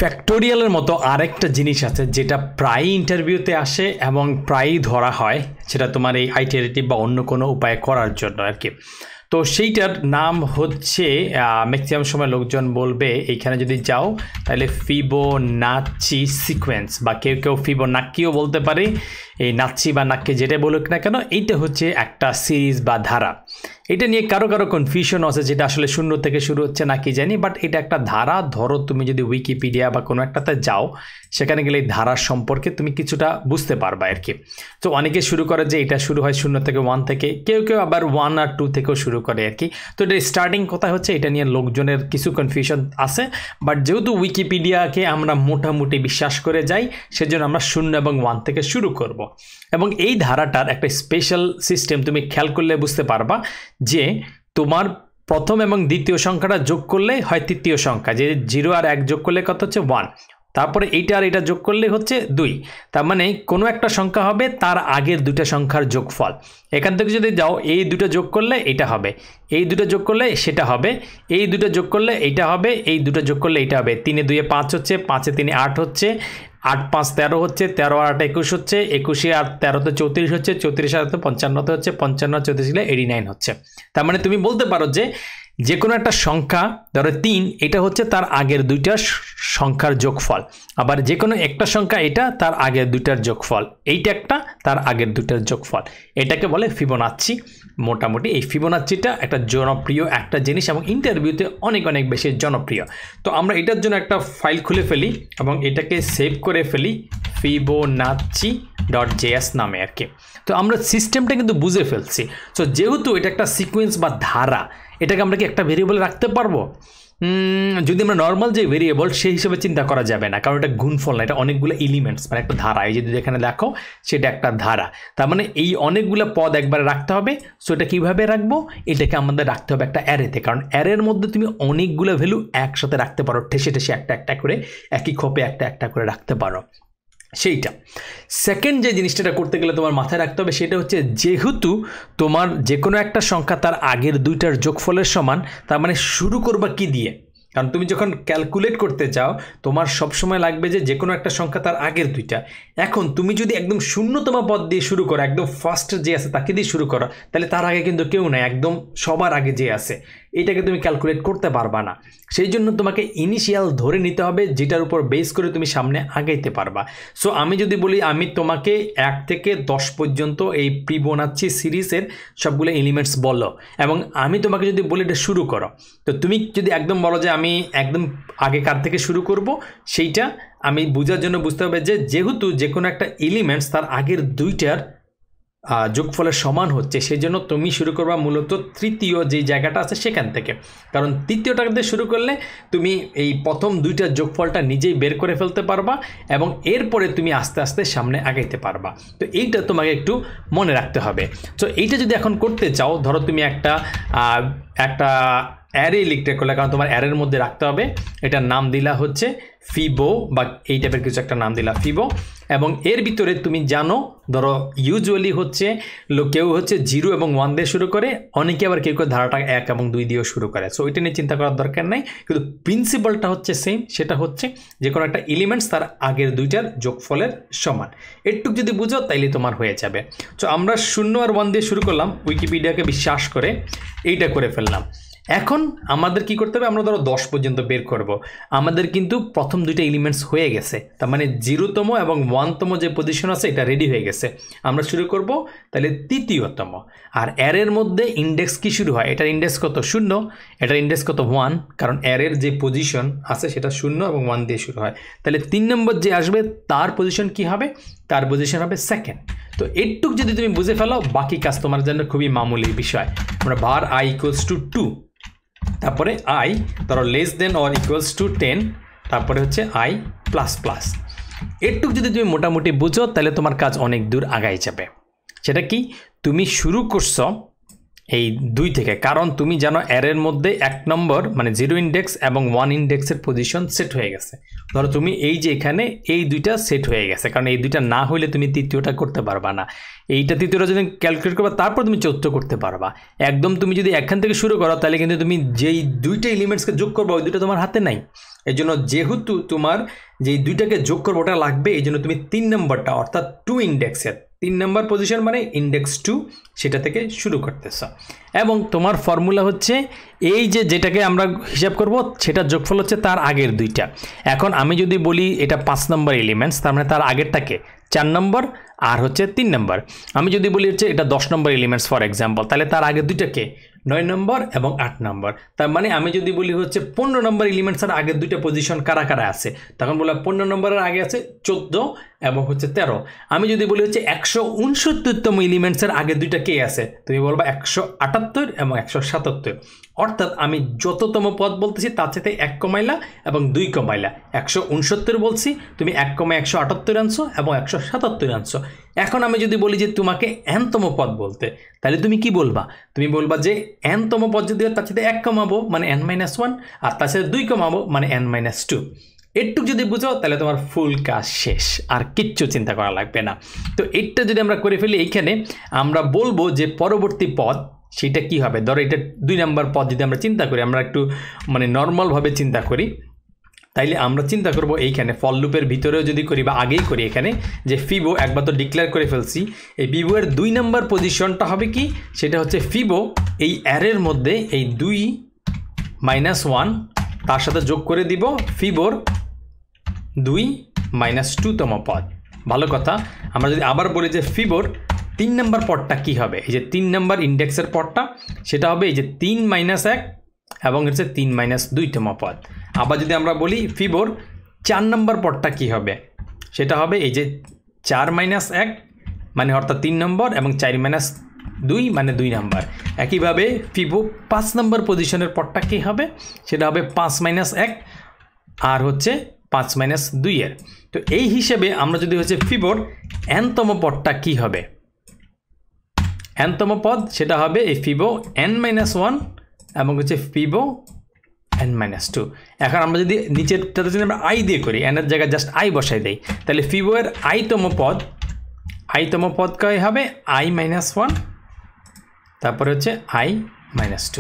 ফ্যাক্টোরিয়ালের মতো আরেকটা জিনিস আছে যেটা প্রায়ই ইন্টারভিউতে আসে এবং প্রায়ই ধরা হয়, সেটা তোমার এই আইটারেটিভ বা অন্য কোনো উপায়ে করার জন্য আর কি। তো সেইটার নাম হচ্ছে ম্যাক্সিমাম সময় লোকজন বলবে এইখানে যদি যাও তাহলে ফিবোনাচি সিকোয়েন্স, বা কেউ কেউ ফিবোনাক্কিও বলতে পারে, এই নাচ্ছি বা নাক্কি যেটা বলুক না কেন, এইটা হচ্ছে একটা সিরিজ বা ধারা। এটা নিয়ে কারো কারো কনফিউশন আছে যেটা আসলে শূন্য থেকে শুরু হচ্ছে নাকি জানি, বাট এটা একটা ধারা। ধরো তুমি যদি উইকিপিডিয়া বা কোনো একটাতে যাও, সেখানে গেলে এই ধারার সম্পর্কে তুমি কিছুটা বুঝতে পারবা আর কি। তো অনেকে শুরু করে যে এটা শুরু হয় 0 থেকে 1 থেকে, কেউ কেউ আবার 1 আর 2 থেকেও শুরু করে আর কি। তো এটা স্টার্টিং কথা হচ্ছে, এটা নিয়ে লোকজনের কিছু কনফিউশন আছে, বাট যেহেতু উইকিপিডিয়াকে আমরা মোটামুটি বিশ্বাস করে যাই, সেজন্য আমরা 0 এবং 1 থেকে শুরু করব। এবং এই ধারাটার একটা স্পেশাল সিস্টেম তুমি খেয়াল করলে বুঝতে পারবা যে তোমার প্রথম এবং দ্বিতীয় সংখ্যাটা যোগ করলে হয় তৃতীয় সংখ্যা, যে 0 আর 1 যোগ করলে কত হচ্ছে 1, তারপরে এইটা আর এটা যোগ করলে হচ্ছে 2। তার মানে কোনো একটা সংখ্যা হবে তার আগের দুটো সংখ্যার যোগফল। এখান থেকে যদি যাও, এই দুটো যোগ করলে এটা হবে, এই দুটো যোগ করলে সেটা হবে, এই দুটো যোগ করলে এইটা হবে, এই দুটো যোগ করলে এইটা হবে। 3 এ 2 এ 5 হচ্ছে, 5 এ 3 এ 8 হচ্ছে, 8 5 13 হচ্ছে, 13 আর 8 21 হচ্ছে, 21 আর 13 34 হচ্ছে, 34 আর 55 হচ্ছে, 55 আর 34 হলে 89 হচ্ছে। তার মানে তুমি বলতে পারো যে কোনো একটা সংখ্যা, ধরো 3, এটা হচ্ছে তার আগের দুইটা সংখ্যার যোগফল। আবার যে কোনো একটা সংখ্যা, এটা তার আগের দুইটার যোগফল, এইটা একটা তার আগের দুইটার যোগফল। এটাকে বলে ফিবোনাচ্চি। মোটামুটি এই ফিবোনাচ্চিটা একটা জনপ্রিয় একটা জিনিস এবং ইন্টারভিউতে অনেক অনেক বেশি জনপ্রিয়। তো আমরা এটার জন্য একটা ফাইল খুলে ফেলি এবং এটাকে সেভ করে ফেলি fibonacci.js নামে আর কি। তো আমরা সিস্টেমটা কিন্তু বুঝে ফেলছি। সো যেহেতু এটা একটা সিকোয়েন্স বা ধারা, এটাকে আমরা কি একটা ভেরিয়েবল রাখতে পারবো? যদি আমরা নর্মাল যে ভেরিয়েবল সেই হিসেবে চিন্তা করা যাবে না, কারণ এটা গুণফল না, এটা অনেকগুলো এলিমেন্টস, মানে একটা ধারা। এই যদি এখানে দেখো, সেটা একটা ধারা। তার মানে এই অনেকগুলো পদ একবারে রাখতে হবে। সো এটা কীভাবে রাখবো? এটাকে আমাদের রাখতে হবে একটা অ্যারেতে, কারণ অ্যারের মধ্যে তুমি অনেকগুলো ভ্যালু একসাথে রাখতে পারো, ঠেসে ঠেসে একটা একটা করে, একই খোপে একটা একটা করে রাখতে পারো। সেইটা সেকেন্ড যে জিনিসটা করতে গেলে তোমার মাথায় রাখতে হবে, সেটা হচ্ছে যেহেতু তোমার যে কোনো একটা সংখ্যা তার আগের দুইটার যোগফলের সমান, তার মানে শুরু করবা কি দিয়ে? কারণ তুমি যখন ক্যালকুলেট করতে চাও, তোমার সবসময় লাগবে যে কোনো একটা সংখ্যা তার আগের দুইটা। এখন তুমি যদি একদম শূন্যতম পদ দিয়ে শুরু করো, একদম ফার্স্ট যে আছে তাকে দিয়ে শুরু করো, তাহলে তার আগে কিন্তু কেউ নাই, একদম সবার আগে যে আছে, এটাকে তুমি ক্যালকুলেট করতে পারবা না। সেই জন্য তোমাকে ইনিশিয়াল ধরে নিতে হবে, যেটার উপর বেস করে তুমি সামনে আগাইতে পারবা। সো আমি যদি বলি আমি তোমাকে 1 থেকে 10 পর্যন্ত এই ফিবোনাচ্চি সিরিজের সবগুলো এলিমেন্টস বলো, এবং আমি তোমাকে যদি বলি এটা শুরু করো, তো তুমি যদি একদম বলো যে আমি একদম আগে কার থেকে শুরু করব, সেইটা আমি বোঝার জন্য বুঝতে হবে যেহেতু যে কোনো একটা এলিমেন্টস তার আগের দুইটার যোগফলের সমান হচ্ছে, সেই জন্য তুমি শুরু করবা মূলত তৃতীয় যে জায়গাটা আছে সেখান থেকে। কারণ তৃতীয়টাতে শুরু করলে তুমি এই প্রথম দুইটার যোগফলটা নিজেই বের করে ফেলতে পারবা এবং এরপরে তুমি আস্তে আস্তে সামনে আগাইতে পারবা। তো এইটা তোমাকে একটু মনে রাখতে হবে। তো এইটা যদি এখন করতে চাও, ধরো তুমি একটা অ্যারে লিখতে করলে, কারণ তোমার অ্যারের মধ্যে রাখতে হবে, এটার নাম দিলা হচ্ছে ফিবো বা এই টাইপের কিছু একটা নাম দিলা ফিবো, এবং এর ভিতরে তুমি জানো, ধরো ইউজুয়ালি হচ্ছে কেউ হচ্ছে 0 এবং 1 দিয়ে শুরু করে, অনেকে আবার কেউ কেউ ধারাটা 1 এবং 2 দিয়েও শুরু করে। সো ওইটা নিয়ে চিন্তা করার দরকার নাই, কিন্তু প্রিন্সিপালটা হচ্ছে সেম। সেটা হচ্ছে যে কোনো একটা এলিমেন্টস তার আগের দুইটার যোগফলের সমান। এটুক যদি বুঝো তাইলে তোমার হয়ে যাবে। তো আমরা 0 আর 1 দিয়ে শুরু করলাম, উইকিপিডিয়াকে বিশ্বাস করে এইটা করে ফেললাম। এখন আমাদের কি করতে হবে? আমরা ধরো 10 পর্যন্ত বের করব। আমাদের কিন্তু প্রথম দুইটা এলিমেন্টস হয়ে গেছে, তার মানে 0তম এবং 1তম যে পজিশন আছে এটা রেডি হয়ে গেছে। আমরা শুরু করব তাহলে তৃতীয়তম। আর অ্যারের মধ্যে ইন্ডেক্স কি শুরু হয়? এটার ইন্ডেক্স কত? 0। এটার ইন্ডেক্স কত? 1, কারণ অ্যারের যে পজিশন আছে সেটা 0 এবং 1 দিয়ে শুরু হয়। তাহলে 3 নম্বর যে আসবে তার পজিশন কি হবে? তার পজিশন হবে সেকেন্ড। তো এইটুক যদি তুমি বুঝে ফেলো, বাকি কাজ তোমার জন্য খুবই মামুলি বিষয়। আমরা var i = 2, তারপরে i ধরো less than or equals to 10, তারপরে হচ্ছে i প্লাস প্লাস। এটুক যদি তুমি মোটামুটি বুঝো, তাহলে তোমার কাজ অনেক দূর আগাই যাবে। সেটা কি? তুমি শুরু করছো এই 2 থেকে, কারণ তুমি জানো অ্যারের মধ্যে 1 নম্বর মানে 0 ইন্ডেক্স এবং 1 ইন্ডেক্সের পজিশন সেট হয়ে গেছে। ধরো তুমি এই যে এখানে এই দুইটা সেট হয়ে গেছে, কারণ এই দুইটা না হইলে তুমি তৃতীয়টা করতে পারবা না। এইটা তৃতীয়টা যদি ক্যালকুলেট করবা তারপর তুমি চতুর্থ করতে পারবা। একদম তুমি যদি এখান থেকে শুরু করো তাহলে কিন্তু তুমি যেই দুইটা এলিমেন্টসকে যোগ করবা ওই দুটো তোমার হাতে নাই। এই জন্য যেহেতু তোমার যেই দুইটাকে যোগ করবো ওটা লাগবে, এই জন্য তুমি 3 নম্বরটা অর্থাৎ 2 ইন্ডেক্সের 3 নম্বর পজিশন মানে ইন্ডেক্স 2 সেটা থেকে শুরু করতেছ। এবং তোমার ফর্মুলা হচ্ছে এই যে যেটাকে আমরা হিসাব করব সেটার যোগফল হচ্ছে তার আগের দুইটা। এখন আমি যদি বলি এটা 5 নম্বর এলিমেন্টস, তার মানে তার আগেরটাকে 4 নম্বর আর হচ্ছে 3 নম্বর। আমি যদি বলি হচ্ছে এটা 10 নম্বর এলিমেন্টস ফর এক্সাম্পল, তাহলে তার আগের দুইটাকে 9 নম্বর এবং 8 নম্বর। তার মানে আমি যদি বলি হচ্ছে 15 নম্বর এলিমেন্টসের আগের দুইটা পজিশন কারা কারা আছে, তখন বললাম 15 নম্বরের আগে আছে 14 এবং হচ্ছে 13। আমি যদি বলি হচ্ছে 169তম এলিমেন্টসের আগের দুইটা কে আছে, তুমি বলবা 178 এবং 177। অর্থাৎ আমি যততম পদ বলতেছি তার সাথে 1 কমাইলা এবং 2 কমাইলা। 169 বলছি, তুমি 1 কমে 178 আনছো এবং 177 আনছো। এখন আমি যদি বলি যে তোমাকে nতম পদ বলতে, তাহলে তুমি কি বলবা? তুমি বলবা যে nতম পদ যদি তার সাথে 1 কমাবো মানে n-1, আর তার সাথে 2 কমাবো মানে n-2। এটুক যদি বুঝো তাহলে তোমার ফুল কাজ শেষ, আর কিচ্ছু চিন্তা করা লাগবে না। তো এটা যদি আমরা করে ফেলি, এইখানে আমরা বলবো যে পরবর্তী পদ সেটা কি হবে। ধরো এটা 2 নম্বর পদ যদি আমরা চিন্তা করি, আমরা একটু মানে নর্মালভাবে চিন্তা করি, তাইলে আমরা চিন্তা করব এইখানে ফল লুপের ভিতরেও যদি করি বা আগেই করি, এখানে যে ফিবো একবার তো ডিক্লেয়ার করে ফেলছি, এই ফিবো এর 2 নম্বর পজিশনটা হবে কি, সেটা হচ্ছে ফিবো এই অ্যারের মধ্যে এই 2 - 1 তার সাথে যোগ করে দিব ফিবোর 2 - 2তম পদ। ভালো কথা, আমরা যদি আবার বলি যে ফিবোর 3 নম্বর পদটা কি হবে, এই যে 3 নম্বর ইন্ডেক্সের পদটা সেটা হবে এই যে 3 - 1 এবং হচ্ছে 3 - 2তম পদ। আবার যদি আমরা বলি ফিবোর 4 নম্বর পদটা কি হবে, সেটা হবে এই যে 4 - 1 মানে অর্থাৎ 3 নম্বর এবং 4 - 2 মানে 2 নম্বর। একইভাবে ফিবো 5 নম্বর পজিশনের পদটা কি হবে, সেটা হবে 5 - 1 আর হচ্ছে 5 - 2 এর। তো এই হিসেবে আমরা যদি হচ্ছে ফিবোর nতম পদটা কি হবে, nতম পদ সেটা হবে এই ফিবো n-1 এবং হচ্ছে ফিবো n-2। এখন আমরা যদি নিচেরটাতে যদি আমরা i দিয়ে করি, n এর জায়গায় জাস্ট i বসাই দেই, তাহলে ফিবো এর i তম পদ কয় হবে i-1, তারপরে হচ্ছে i-2।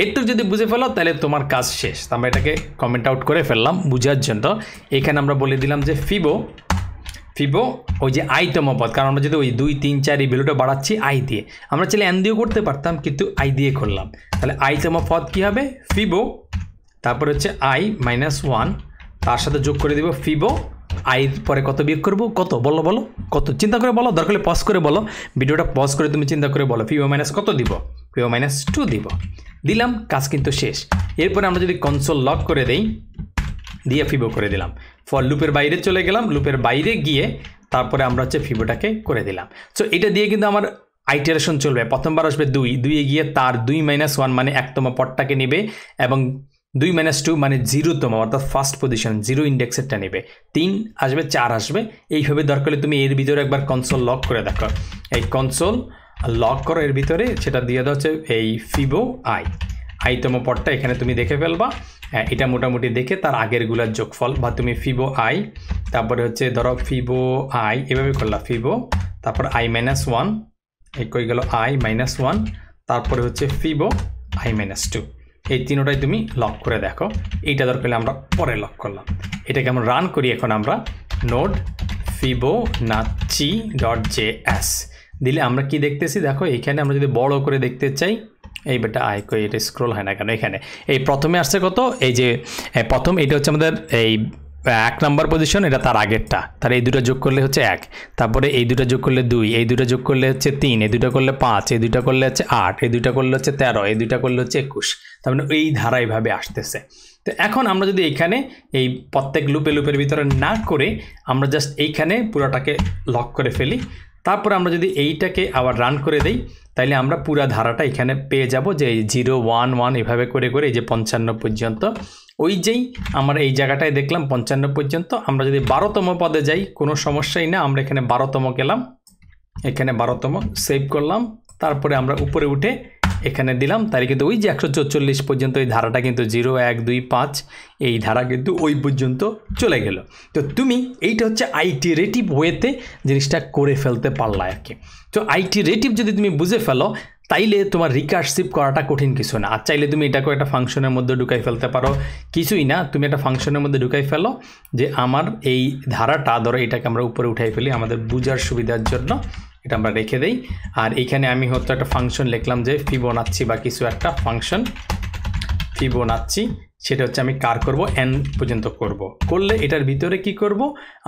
একটু যদি বুঝে ফেলো তাহলে তোমার কাজ শেষ। আমরা এটাকে কমেন্ট আউট করে ফেললাম বুঝার জন্য। এখানে আমরা বলে দিলাম যে ফিবো ওই যে i তম পদ, কারণ আমরা যদি ওই 2, 3, 4 এই ভ্যালুটা বাড়াচ্ছি i দিয়ে, আমরা চাইলে n দিয়েও করতে পারতাম কিন্তু i দিয়ে করলাম। তাহলে i তম পদ কি হবে ফিবো, তারপর হচ্ছে i-1 তার সাথে যোগ করে দিব ফিবো i পরে কত বিয়োগ করবো, কত বলো কত, চিন্তা করে বলো, দরকার হলে পজ করে বলো, ভিডিওটা পজ করে তুমি চিন্তা করে বলো ফিবো মাইনাস কত দিব, ফিবো -2 দিব। দিলাম, কাজ কিন্তু শেষ। এরপরে আমরা যদি কনসোল লক করে দেই, দিয়ে ফিবো করে দিলাম, ফর লুপের বাইরে চলে গেলাম, লুপের বাইরে গিয়ে তারপরে আমরা হচ্ছে ফিবোটাকে করে দিলাম। সো এটা দিয়ে কিন্তু আমার আইটারেশন চলবে। প্রথমবার আসবে 2 এ গিয়ে তার 2 - 1 মানে 1তম পদটাকে নেবে এবং 2 - 2 মানে 0তম অর্থাৎ ফার্স্ট পজিশন 0 ইন্ডেক্সেরটা নেবে, 3 আসবে 4 আসবে। এইভাবে দরকার হলে তুমি এর ভিতরে একবার কনসোল লক করে দেখো, এই কনসোল লক করো এর ভিতরে, সেটা দিয়ে দেওয়া হচ্ছে এই ফিবো i-তম পদটা এখানে তুমি দেখে ফেলবা। এটা মোটামুটি দেখে তার আগেরগুলোর যোগফল, বা তুমি ফিবো i তারপরে হচ্ছে ধরো ফিবো i এভাবে করলা, ফিবো তারপর i-1 এই কই গেল i-1 তারপরে হচ্ছে ফিবো i-2, এই তিনটাই তুমি লক করে দেখো। এইটা দরকার হলে আমরা পরে লক করলাম। এটাকে আমরা রান করি। এখন আমরা নোড fibonacci.js দিলে আমরা কি দেখতেছি দেখো, এইখানে আমরা যদি বড় করে দেখতে চাই, এই বেটা কই এটা স্ক্রল হয় না কেন, এখানে এই প্রথমে আসছে কত, এই যে প্রথম এটা হচ্ছে আমাদের এই 1 নম্বর পজিশন, এটা তার আগেরটা, তার এই দুটো যোগ করলে হচ্ছে 1, তারপরে এই দুটো যোগ করলে 2, এই দুটো যোগ করলে হচ্ছে 3, এই দুটো করলে 5, এই দুটো করলে হচ্ছে 8, এই দুটো করলে হচ্ছে 13, এই দুটো করলে হচ্ছে 21। তার মানে এই ধারাইভাবে আসতেছে। তো এখন আমরা যদি এইখানে এই প্রত্যেক লুপের ভিতরে না করে আমরা জাস্ট এইখানে পুরোটাকে লক করে ফেলি, তারপর আমরা যদি এইটাকে আবার রান করে দেই, তাইলে আমরা পুরা ধারাটা এখানে পেয়ে যাব যে 0, 1, 1 এভাবে করে এই যে 55 পর্যন্ত। ওই যেই আমরা এই জায়গাটায় দেখলাম 55 পর্যন্ত। আমরা যদি 12তম পদে যাই কোনো সমস্যাই না, আমরা এখানে 12তম গেলাম, এখানে 12তম সেভ করলাম, তারপরে আমরা উপরে উঠে এখানে দিলাম, তাহলে কিন্তু ওই যে 144 পর্যন্ত এই ধারাটা কিন্তু 0 1 2 5 এই ধারা কিন্তু ওই পর্যন্ত চলে গেল। তো তুমি এইটা হচ্ছে আইটিরেটিভ ওয়েতে জিনিসটা করে ফেলতে পারলা আর কি। তো আইটিরেটিভ যদি তুমি বুঝে ফেলো তাইলে তোমার রিকার্সিভ করাটা কঠিন কিছু না। আর চাইলে তুমি এটাকে একটা ফাংশনের মধ্যে ঢুকাই ফেলতে পারো, কিছুই না, তুমি একটা ফাংশনের মধ্যে ঢুকাই ফেলো যে আমার এই ধারাটা ধরো এটাকে আমরা উপরে উঠাই ফেলি আমাদের বুঝার সুবিধার জন্য, এটা আমরা রেখে দেই। আর এখানে আমি হয়তো একটা ফাংশন লিখলাম যে ফিবোনাচ্চি বা কিছু একটা ফাংশন ফিবোনাচ্চি, সেটা হচ্ছে আমি কার করব n পর্যন্ত করলে এটার ভিতরে কি করব,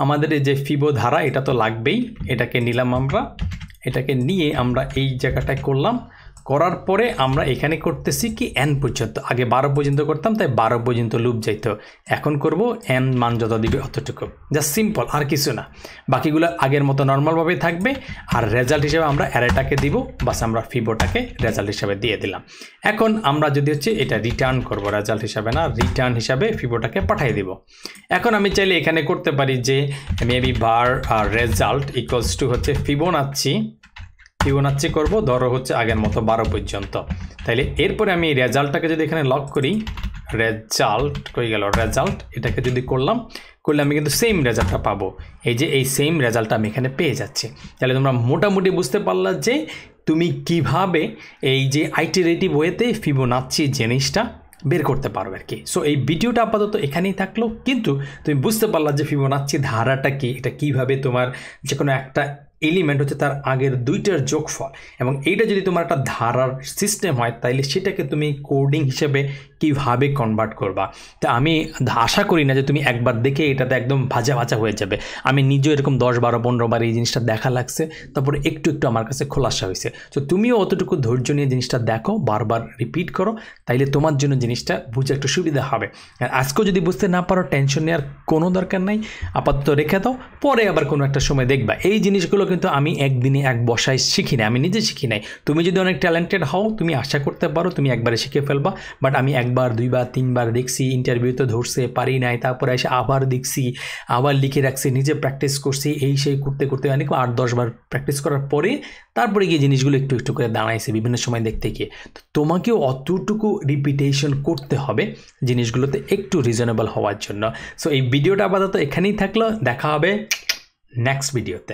আমাদের এই যে ফিবো ধারা এটা তো লাগবেই, এটাকে নিলাম আমরা, এটাকে নিয়ে আমরা এই জায়গাটায় করলাম, করার পরে আমরা এখানে করতেছি কি n পর্যন্ত, আগে 12 পর্যন্ত করতাম তাই 12 পর্যন্ত লুপ যাইতো, এখন করব n মান যত দিবে অতটুকু, জাস্ট সিম্পল, আর কিছু না। বাকিগুলো আগের মতো নর্মালভাবেই থাকবে, আর রেজাল্ট হিসেবে আমরা অ্যারেটাকে দিব, বাস আমরা ফিবোটাকে রেজাল্ট হিসাবে দিয়ে দিলাম। এখন আমরা যদি হচ্ছে এটা রিটার্ন করব, রেজাল্ট হিসাবে না, রিটার্ন হিসাবে ফিবোটাকে পাঠিয়ে দিব। এখন আমি চাইলে এখানে করতে পারি যে maybe bar result equals to হচ্ছে ফিবোনাচ্চি করব, ধরো হচ্ছে আগের মতো 12 পর্যন্ত। তাইলে এরপরে আমি এই রেজাল্টটাকে যদি এখানে লক করি, রেজাল্ট কই গেল, রেজাল্ট এটাকে যদি করলে আমি কিন্তু সেম রেজাল্টটা পাবো, এই যে এই সেম রেজাল্টটা আমি এখানে পেয়ে যাচ্ছি। তাহলে তোমরা মোটামুটি বুঝতে পারলা যে তুমি কিভাবে এই যে আইটিরেটিভ ওয়েতে ফিবোনাচ্চি জিনিসটা বের করতে পারবে আর কি। সো এই ভিডিওটা আপাতত এখানেই থাকলো, কিন্তু তুমি বুঝতে পারলা যে ফিবোনাচ্চি ধারাটা কি, এটা কিভাবে তোমার যে কোনো একটা এলিমেন্ট হচ্ছে তার আগের দুইটার যোগফল, এবং এইটা যদি তোমার একটা ধারার সিস্টেম হয় তাইলে সেটাকে তুমি কোডিং হিসেবে কিভাবে কনভার্ট করবা। তা আমি আশা করি না যে তুমি একবার দেখে এটাতে একদম ভাজা হয়ে যাবে। আমি নিজেও এরকম 10 12 15 বার এই জিনিসটা দেখা লাগছে, তারপরে একটু আমার কাছে খোলাসা হয়েছে। তো তুমিও অতটুকু ধৈর্য নিয়ে জিনিসটা দেখো, বারবার রিপিট করো, তাইলে তোমার জন্য জিনিসটা বুঝে একটু সুবিধা হবে। আর আজকেও যদি বুঝতে না পারো টেনশন নেওয়ার কোনো দরকার নাই, আপাতত রেখে দাও, পরে আবার কোনো একটা সময় দেখবা। এই জিনিসগুলো কিন্তু আমি একদিনে এক বসায় শিখি না, আমি নিজে শিখি নাই। তুমি যদি অনেক ট্যালেন্টেড হও তুমি আশা করতে পারো তুমি একবারে শিখে ফেলবা, বাট আমি একবার 2 বার 3 বার দেখছি, ইন্টারভিউতে ধরছে পারি নাই, তারপরে এসে আবার দেখছি, আবার লিখে রাখছি, নিজে প্র্যাকটিস করছি, এই সেই করতে অনেক 8-10 বার প্র্যাকটিস করার পরে তারপরে গিয়ে জিনিসগুলো একটু করে দাঁড়াইছে বিভিন্ন সময় দেখতে গিয়ে। তো তোমাকেও অতটুকু রিপিটেশন করতে হবে জিনিসগুলোতে একটু রিজনেবল হওয়ার জন্য। সো এই ভিডিওটা আপাতত এখানেই থাকলো, দেখা হবে নেক্সট ভিডিওতে।